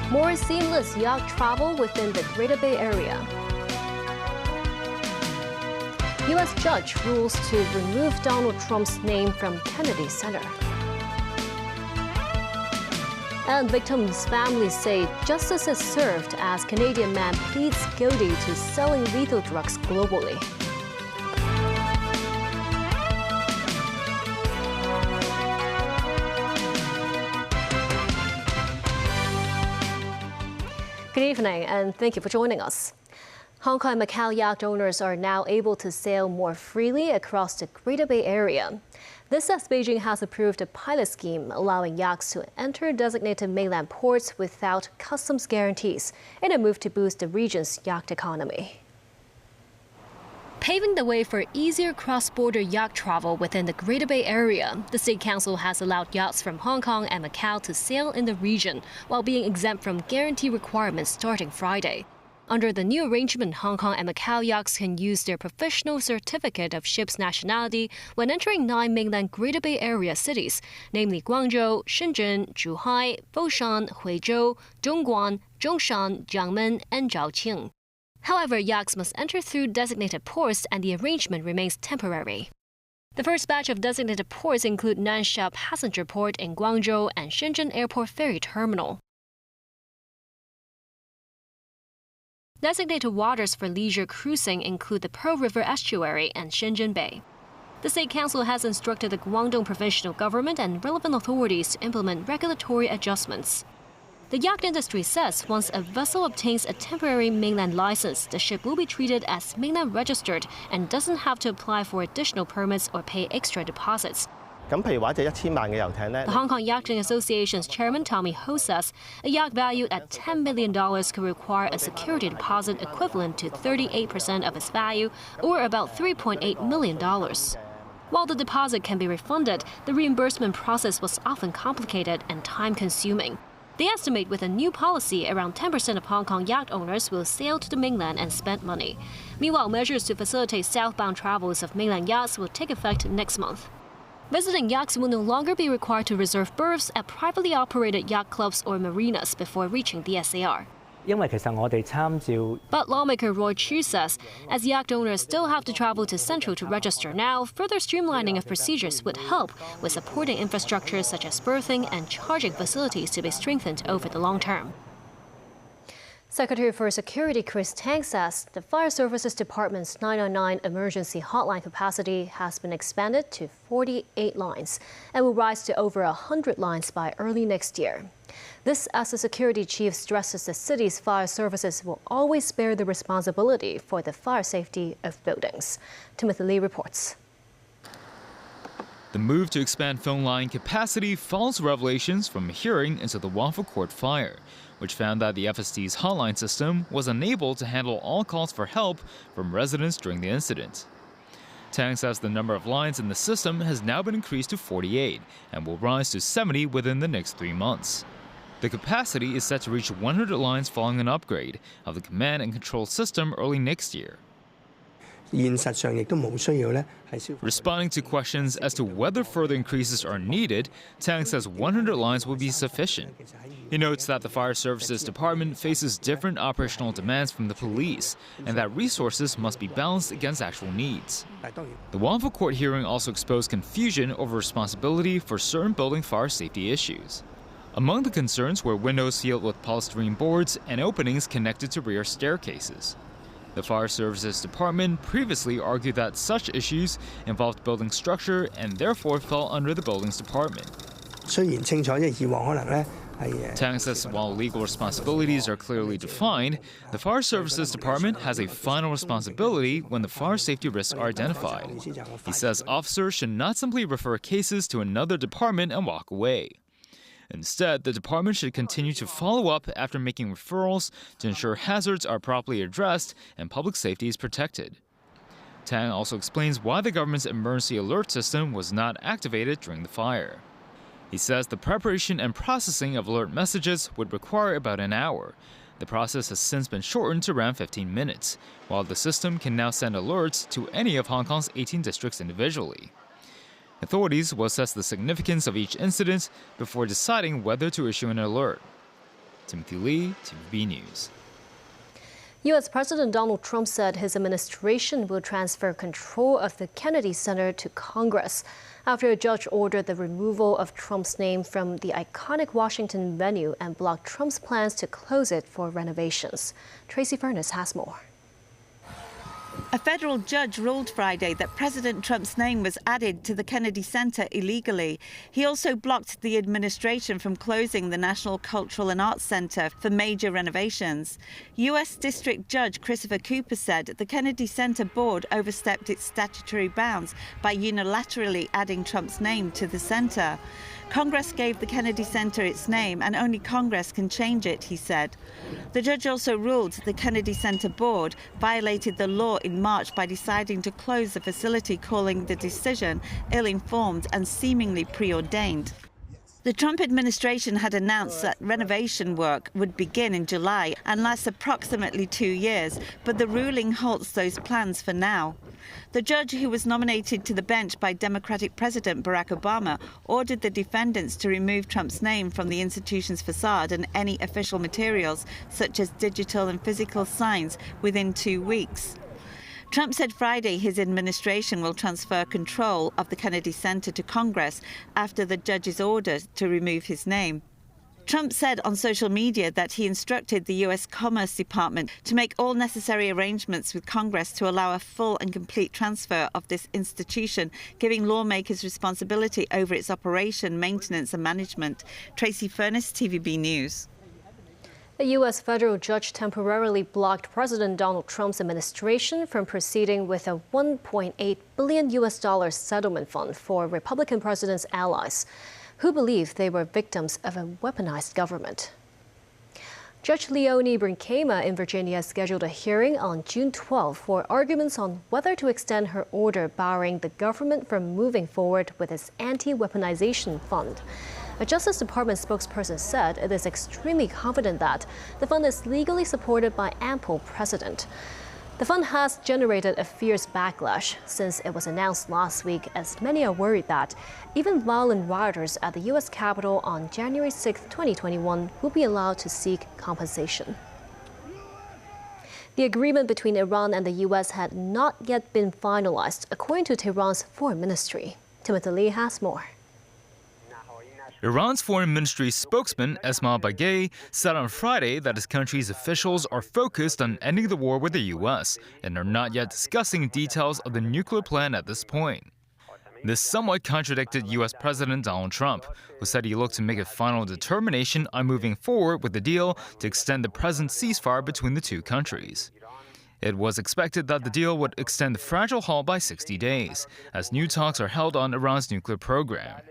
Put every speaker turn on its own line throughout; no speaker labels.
More seamless yacht travel within the Greater Bay Area. U.S. judge rules to remove Donald Trump's name from Kennedy Center. And victims' families say justice is served as Canadian man pleads guilty to selling lethal drugs globally. Good evening, and thank you for joining us. Hong Kong and Macau yacht owners are now able to sail more freely across the Greater Bay Area. This as Beijing has approved a pilot scheme allowing yachts to enter designated mainland ports without customs guarantees in a move to boost the region's yacht economy. Paving the way for easier cross-border yacht travel within the Greater Bay Area, the State Council has allowed yachts from Hong Kong and Macau to sail in the region while being exempt from guarantee requirements starting Friday. Under the new arrangement, Hong Kong and Macau yachts can use their professional certificate of ship's nationality when entering 9 mainland Greater Bay Area cities, namely Guangzhou, Shenzhen, Zhuhai, Foshan, Huizhou, Dongguan, Zhongshan, Jiangmen, and Zhaoqing. However, yachts must enter through designated ports and the arrangement remains temporary. The first batch of designated ports include Nansha Passenger Port in Guangzhou and Shenzhen Airport Ferry Terminal. Designated waters for leisure cruising include the Pearl River Estuary and Shenzhen Bay. The State Council has instructed the Guangdong provincial government and relevant authorities to implement regulatory adjustments. The yacht industry says once a vessel obtains a temporary mainland license, the ship will be treated as mainland registered and doesn't have to apply for additional permits or pay extra deposits. The Hong Kong Yachting Association's chairman Tommy Ho says a yacht valued at $10 million could require a security deposit equivalent to 38% of its value, or about $3.8 million. While the deposit can be refunded, the reimbursement process was often complicated and time-consuming. They estimate with a new policy, around 10% of Hong Kong yacht owners will sail to the mainland and spend money. Meanwhile, measures to facilitate southbound travels of mainland yachts will take effect next month. Visiting yachts will no longer be required to reserve berths at privately operated yacht clubs or marinas before reaching the SAR. But lawmaker Roy Chu says, as yacht owners still have to travel to Central to register now, further streamlining of procedures would help, with supporting infrastructure such as berthing and charging facilities to be strengthened over the long term. Secretary for Security Chris Tang says the Fire Services Department's 999 emergency hotline capacity has been expanded to 48 lines and will rise to over 100 lines by early next year. This as the security chief stresses the city's fire services will always bear the responsibility for the fire safety of buildings. Timothy Lee reports.
The move to expand phone line capacity follows revelations from a hearing into the Waffle Court fire, which found that the FSD's hotline system was unable to handle all calls for help from residents during the incident. Tang says the number of lines in the system has now been increased to 48 and will rise to 70 within the next 3 months. The capacity is set to reach 100 lines following an upgrade of the command and control system early next year. Responding to questions as to whether further increases are needed, Tang says 100 lines will be sufficient. He notes that the Fire Services Department faces different operational demands from the police and that resources must be balanced against actual needs. The Waffle Court hearing also exposed confusion over responsibility for certain building fire safety issues. Among the concerns were windows sealed with polystyrene boards and openings connected to rear staircases. The Fire Services Department previously argued that such issues involved building structure and therefore fell under the Buildings Department. Tang says while legal responsibilities are clearly defined, the Fire Services Department has a final responsibility when the fire safety risks are identified. He says officers should not simply refer cases to another department and walk away. Instead, the department should continue to follow up after making referrals to ensure hazards are properly addressed and public safety is protected. Tang also explains why the government's emergency alert system was not activated during the fire. He says the preparation and processing of alert messages would require about an hour. The process has since been shortened to around 15 minutes, while the system can now send alerts to any of Hong Kong's 18 districts individually. Authorities will assess the significance of each incident before deciding whether to issue an alert. Timothy Lee, TVB News.
U.S. President Donald Trump said his administration will transfer control of the Kennedy Center to Congress after a judge ordered the removal of Trump's name from the iconic Washington venue and blocked Trump's plans to close it for renovations. Tracy Furness has more.
A federal judge ruled Friday that President Trump's name was added to the Kennedy Center illegally. He also blocked the administration from closing the National Cultural and Arts Center for major renovations. U.S. District Judge Christopher Cooper said the Kennedy Center board overstepped its statutory bounds by unilaterally adding Trump's name to the center. Congress gave the Kennedy Center its name, and only Congress can change it, he said. The judge also ruled the Kennedy Center board violated the law in March by deciding to close the facility, calling the decision ill-informed and seemingly preordained. The Trump administration had announced that renovation work would begin in July and last approximately 2 years, but the ruling halts those plans for now. The judge, who was nominated to the bench by Democratic President Barack Obama, ordered the defendants to remove Trump's name from the institution's facade and any official materials, such as digital and physical signs, within 2 weeks. Trump said Friday his administration will transfer control of the Kennedy Center to Congress after the judge's order to remove his name. Trump said on social media that he instructed the U.S. Commerce Department to make all necessary arrangements with Congress to allow a full and complete transfer of this institution, giving lawmakers responsibility over its operation, maintenance and management. Tracy Furness, TVB News.
A U.S. federal judge temporarily blocked President Donald Trump's administration from proceeding with a $1.8 billion settlement fund for Republican president's allies, who believed they were victims of a weaponized government. Judge Leonie Brinkema in Virginia scheduled a hearing on June 12 for arguments on whether to extend her order barring the government from moving forward with its anti-weaponization fund. A Justice Department spokesperson said it is extremely confident that the fund is legally supported by ample precedent. The fund has generated a fierce backlash since it was announced last week, as many are worried that even violent rioters at the U.S. Capitol on January 6, 2021 will be allowed to seek compensation. The agreement between Iran and the U.S. had not yet been finalized, according to Tehran's foreign ministry. Timothy Lee has more.
Iran's foreign ministry spokesman Esmail Baghaei said on Friday that his country's officials are focused on ending the war with the U.S. and are not yet discussing details of the nuclear plan at this point. This somewhat contradicted U.S. President Donald Trump, who said he looked to make a final determination on moving forward with the deal to extend the present ceasefire between the two countries. It was expected that the deal would extend the fragile halt by 60 days, as new talks are held on Iran's nuclear program.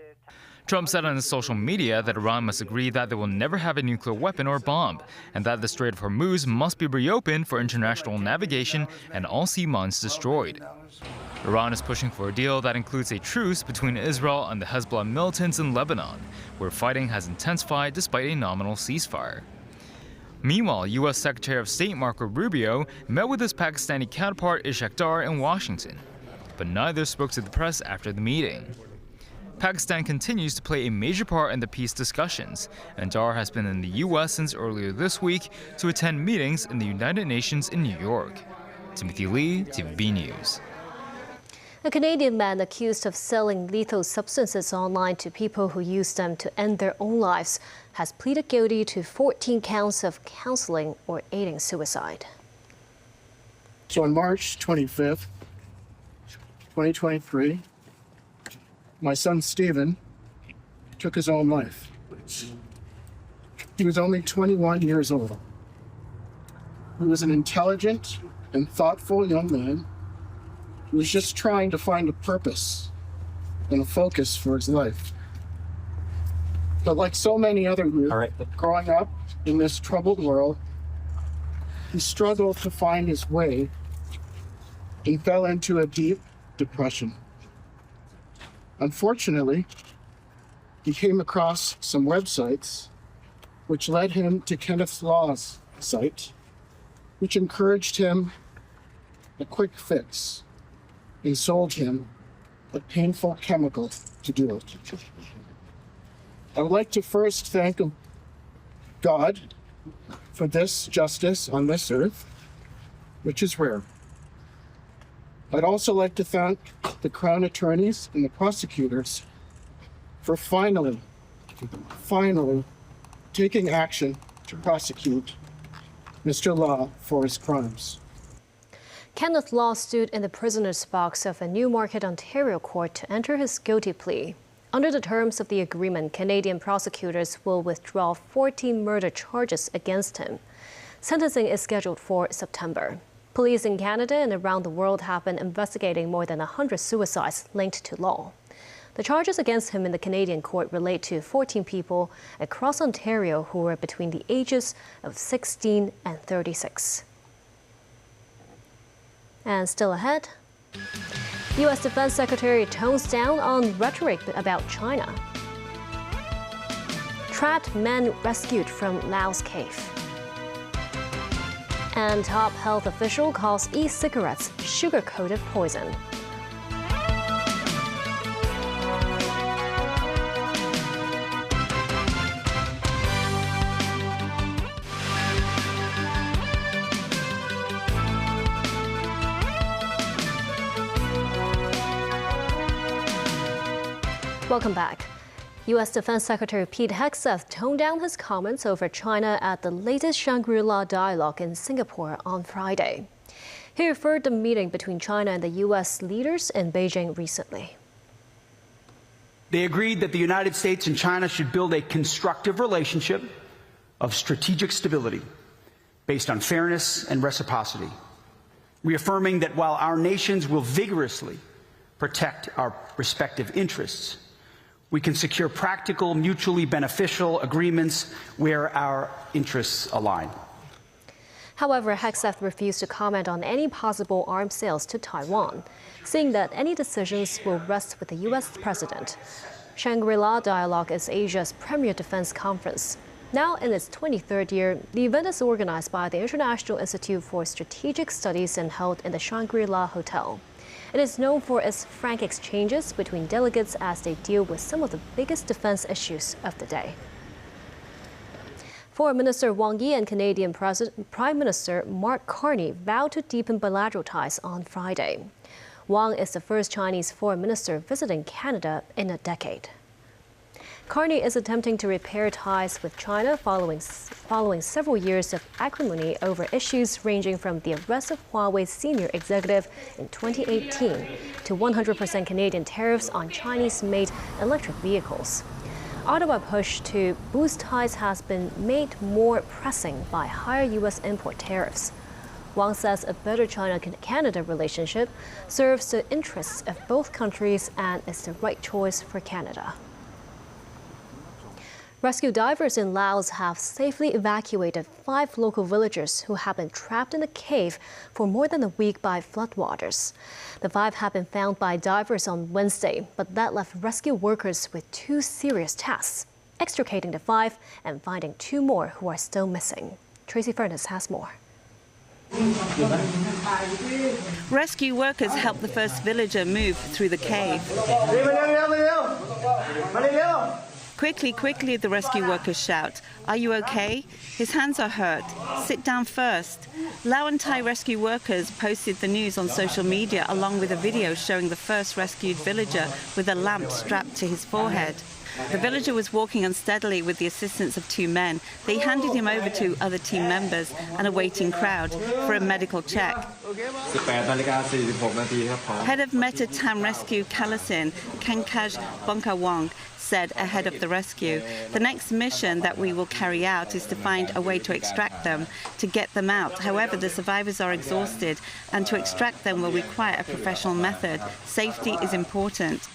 Trump said on his social media that Iran must agree that they will never have a nuclear weapon or bomb, and that the Strait of Hormuz must be reopened for international navigation and all sea mines destroyed. Iran is pushing for a deal that includes a truce between Israel and the Hezbollah militants in Lebanon, where fighting has intensified despite a nominal ceasefire. Meanwhile, U.S. Secretary of State Marco Rubio met with his Pakistani counterpart Ishaq Dar in Washington, but neither spoke to the press after the meeting. Pakistan continues to play a major part in the peace discussions, and Dar has been in the U.S. since earlier this week to attend meetings in the United Nations in New York. Timothy Lee, TVB News.
A Canadian man accused of selling lethal substances online to people who use them to end their own lives has pleaded guilty to 14 counts of counseling or aiding suicide.
So on March 25th, 2023, my son Stephen took his own life. He was only 21 years old. He was an intelligent and thoughtful young man who was just trying to find a purpose and a focus for his life. But like so many other youth growing up in this troubled world, he struggled to find his way and fell into a deep depression. Unfortunately, he came across some websites which led him to Kenneth Law's site, which encouraged him a quick fix and sold him a painful chemical to do it. I would like to first thank God for this justice on this earth, which is rare. I'd also like to thank the Crown attorneys and the prosecutors for finally taking action to prosecute Mr. Law for his crimes.
Kenneth Law stood in the prisoner's box of a Newmarket, Ontario court to enter his guilty plea. Under the terms of the agreement, Canadian prosecutors will withdraw 14 murder charges against him. Sentencing is scheduled for September. Police in Canada and around the world have been investigating more than 100 suicides linked to Law. The charges against him in the Canadian court relate to 14 people across Ontario who were between the ages of 16 and 36. And still ahead, U.S. Defense Secretary tones down on rhetoric about China. Trapped men rescued from Laos cave. And top health official calls e-cigarettes sugar-coated poison. Welcome back. U.S. Defense Secretary Pete Hegseth toned down his comments over China at the latest Shangri-La dialogue in Singapore on Friday. He referred to the meeting between China and the U.S. leaders in Beijing recently.
They agreed that the United States and China should build a constructive relationship of strategic stability based on fairness and reciprocity, reaffirming that while our nations will vigorously protect our respective interests, we can secure practical, mutually beneficial agreements where our interests align.
However, Hegseth refused to comment on any possible arms sales to Taiwan, saying that any decisions will rest with the U.S. president. Shangri-La Dialogue is Asia's premier defense conference. Now in its 23rd year, the event is organized by the International Institute for Strategic Studies and held in the Shangri-La Hotel. It is known for its frank exchanges between delegates as they deal with some of the biggest defense issues of the day. Foreign Minister Wang Yi and Canadian Prime Minister Mark Carney vowed to deepen bilateral ties on Friday. Wang is the first Chinese foreign minister visiting Canada in a decade. Carney is attempting to repair ties with China following several years of acrimony over issues ranging from the arrest of Huawei's senior executive in 2018 to 100% Canadian tariffs on Chinese-made electric vehicles. Ottawa's push to boost ties has been made more pressing by higher U.S. import tariffs. Wang says a better China-Canada relationship serves the interests of both countries and is the right choice for Canada. Rescue divers in Laos have safely evacuated 5 local villagers who have been trapped in a cave for more than a week by floodwaters. The 5 have been found by divers on Wednesday, but that left rescue workers with 2 serious tasks: extricating the 5 and finding 2 more who are still missing. Tracy Furness has more.
Rescue workers helped the first villager move through the cave. Quickly, the rescue workers shout. Are you okay? His hands are hurt. Sit down first. Lao and Thai rescue workers posted the news on social media along with a video showing the first rescued villager with a lamp strapped to his forehead. The villager was walking unsteadily with the assistance of 2 men. They handed him over to other team members and a waiting crowd for a medical check. Head of Meta Tam Rescue Kalasin, Kankaj Bonkawong, said ahead of the rescue, the next mission that we will carry out is to find a way to extract them, to get them out. However, the survivors are exhausted, and to extract them will require a professional method. Safety is important.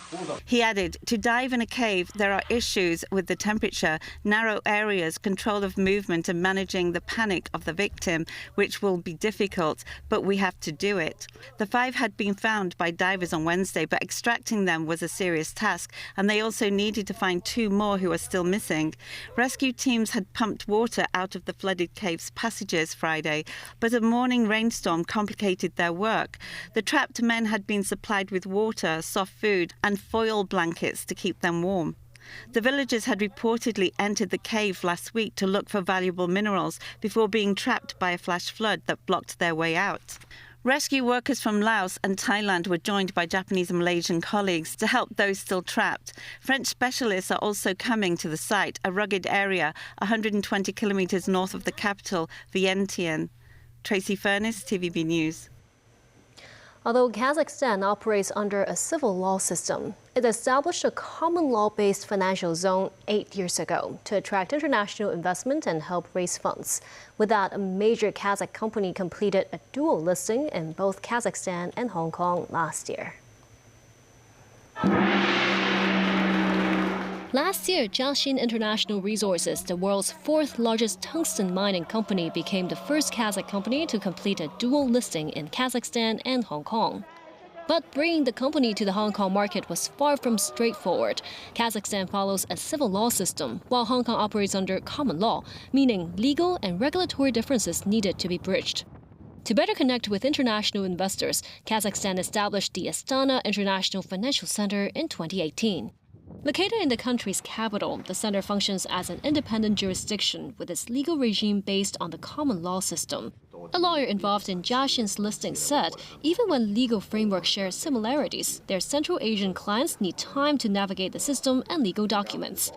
He added, to dive in a cave, there are issues with the temperature, narrow areas, control of movement, and managing the panic of the victim, which will be difficult, but we have to do it. The 5 had been found by divers on Wednesday, but extracting them was a serious task, and they also needed attempted to find 2 more who are still missing. Rescue teams had pumped water out of the flooded cave's passages Friday, but a morning rainstorm complicated their work. The trapped men had been supplied with water, soft food, and foil blankets to keep them warm. The villagers had reportedly entered the cave last week to look for valuable minerals before being trapped by a flash flood that blocked their way out. Rescue workers from Laos and Thailand were joined by Japanese and Malaysian colleagues to help those still trapped. French specialists are also coming to the site, a rugged area 120 kilometres north of the capital, Vientiane. Tracy Furness, TVB News.
Although Kazakhstan operates under a civil law system, it established a common law-based financial zone 8 years ago to attract international investment and help raise funds. With that, a major Kazakh company completed a dual listing in both Kazakhstan and Hong Kong last year. Last year, Jiaxin International Resources, the world's 4th largest tungsten mining company, became the first Kazakh company to complete a dual listing in Kazakhstan and Hong Kong. But bringing the company to the Hong Kong market was far from straightforward. Kazakhstan follows a civil law system, while Hong Kong operates under common law, meaning legal and regulatory differences needed to be bridged. To better connect with international investors, Kazakhstan established the Astana International Financial Center in 2018. Located in the country's capital, the center functions as an independent jurisdiction with its legal regime based on the common law system. A lawyer involved in Jiaxin's listing said even when legal frameworks share similarities, their Central Asian clients need time to navigate the system and legal documents.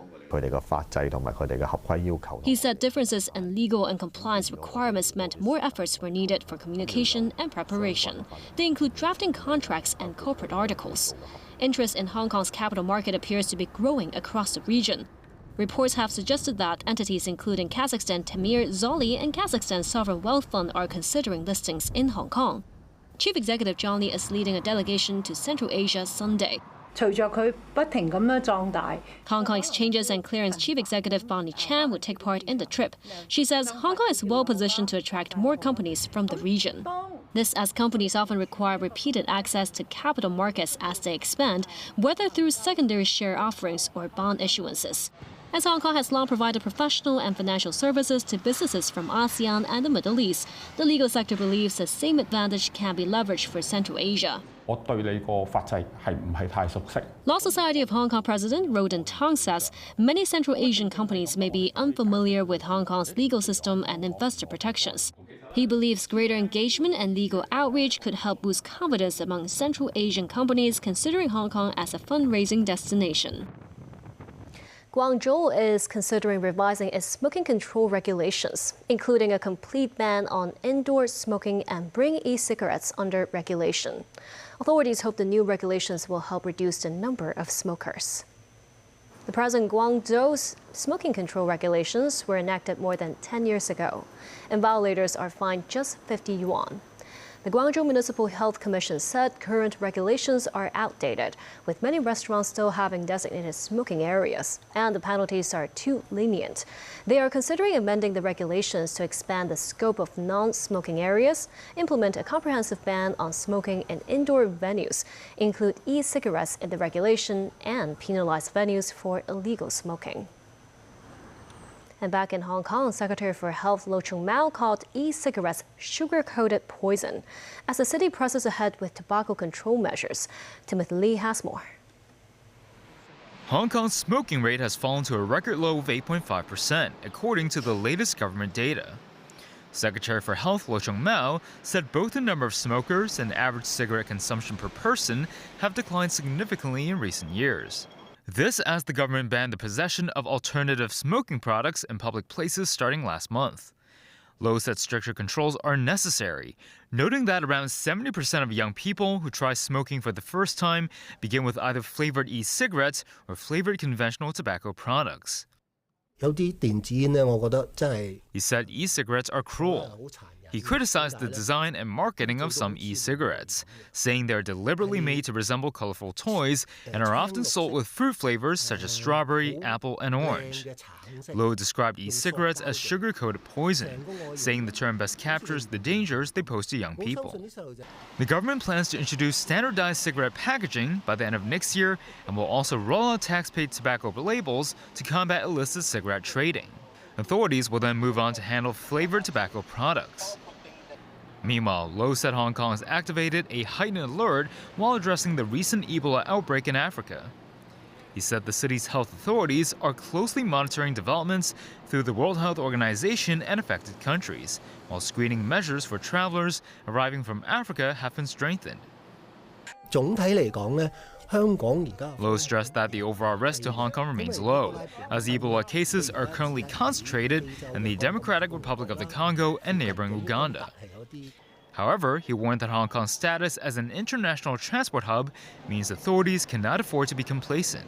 He said differences in legal and compliance requirements meant more efforts were needed for communication and preparation. They include drafting contracts and corporate articles. Interest in Hong Kong's capital market appears to be growing across the region. Reports have suggested that entities including Kazakhstan Temir Zoli and Kazakhstan Sovereign Wealth Fund are considering listings in Hong Kong. Chief Executive John Lee is leading a delegation to Central Asia Sunday. Hong Kong Exchanges and Clearance Chief Executive Bonnie Chan would take part in the trip. She says Hong Kong is well positioned to attract more companies from the region. This as companies often require repeated access to capital markets as they expand, whether through secondary share offerings or bond issuances. As Hong Kong has long provided professional and financial services to businesses from ASEAN and the Middle East, the legal sector believes the same advantage can be leveraged for Central Asia. Law Society of Hong Kong President Roden Tong says many Central Asian companies may be unfamiliar with Hong Kong's legal system and investor protections. He believes greater engagement and legal outreach could help boost confidence among Central Asian companies considering Hong Kong as a fundraising destination. Guangzhou is considering revising its smoking control regulations, including a complete ban on indoor smoking and bringing e-cigarettes under regulation. Authorities hope the new regulations will help reduce the number of smokers. The present Guangzhou's smoking control regulations were enacted more than 10 years ago, and violators are fined just 50 yuan. The Guangzhou Municipal Health Commission said current regulations are outdated, with many restaurants still having designated smoking areas, and the penalties are too lenient. They are considering amending the regulations to expand the scope of non-smoking areas, implement a comprehensive ban on smoking in indoor venues, include e-cigarettes in the regulation, and penalize venues for illegal smoking. And back in Hong Kong, Secretary for Health Lo Chung-mau called e-cigarettes sugar-coated poison as the city presses ahead with tobacco control measures. Timothy Lee has more.
Hong Kong's smoking rate has fallen to a record low of 8.5%, according to the latest government data. Secretary for Health Lo Chung-mau said both the number of smokers and average cigarette consumption per person have declined significantly in recent years. This as the government banned the possession of alternative smoking products in public places starting last month. Lo said stricter controls are necessary, noting that around 70% of young people who try smoking for the first time begin with either flavored e-cigarettes or flavored conventional tobacco products. He said e-cigarettes are cruel. He criticized the design and marketing of some e-cigarettes, saying they're deliberately made to resemble colorful toys and are often sold with fruit flavors such as strawberry, apple, and orange. Lowe described e-cigarettes as sugar-coated poison, saying the term best captures the dangers they pose to young people. The government plans to introduce standardized cigarette packaging by the end of next year and will also roll out tax-paid tobacco labels to combat illicit cigarette trading. Authorities will then move on to handle flavored tobacco products. Meanwhile, Lowe said Hong Kong has activated a heightened alert while addressing the recent Ebola outbreak in Africa. He said the city's health authorities are closely monitoring developments through the World Health Organization and affected countries, while screening measures for travelers arriving from Africa have been strengthened. Lowe stressed that the overall risk to Hong Kong remains low, as Ebola cases are currently concentrated in the Democratic Republic of the Congo and neighboring Uganda. However, he warned that Hong Kong's status as an international transport hub means authorities cannot afford to be complacent.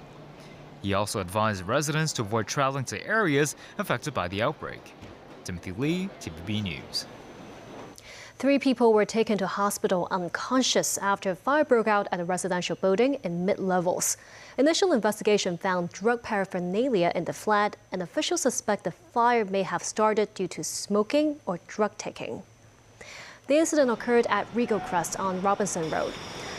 He also advised residents to avoid traveling to areas affected by the outbreak. Timothy Lee, TVB News.
3 people were taken to hospital unconscious after a fire broke out at a residential building in mid-levels. Initial investigation found drug paraphernalia in the flat, and officials suspect the fire may have started due to smoking or drug taking. The incident occurred at Regal Crest on Robinson Road.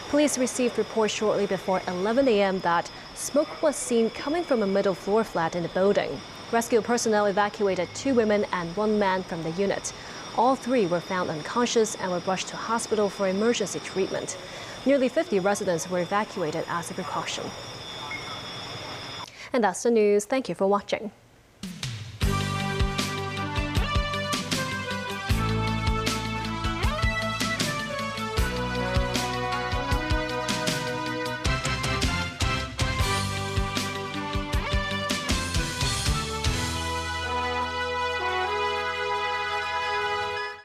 Police received reports shortly before 11 a.m. that smoke was seen coming from a middle-floor flat in the building. Rescue personnel evacuated 2 women and 1 man from the unit. All 3 were found unconscious and were rushed to hospital for emergency treatment. Nearly 50 residents were evacuated as a precaution. And that's the news. Thank you for watching.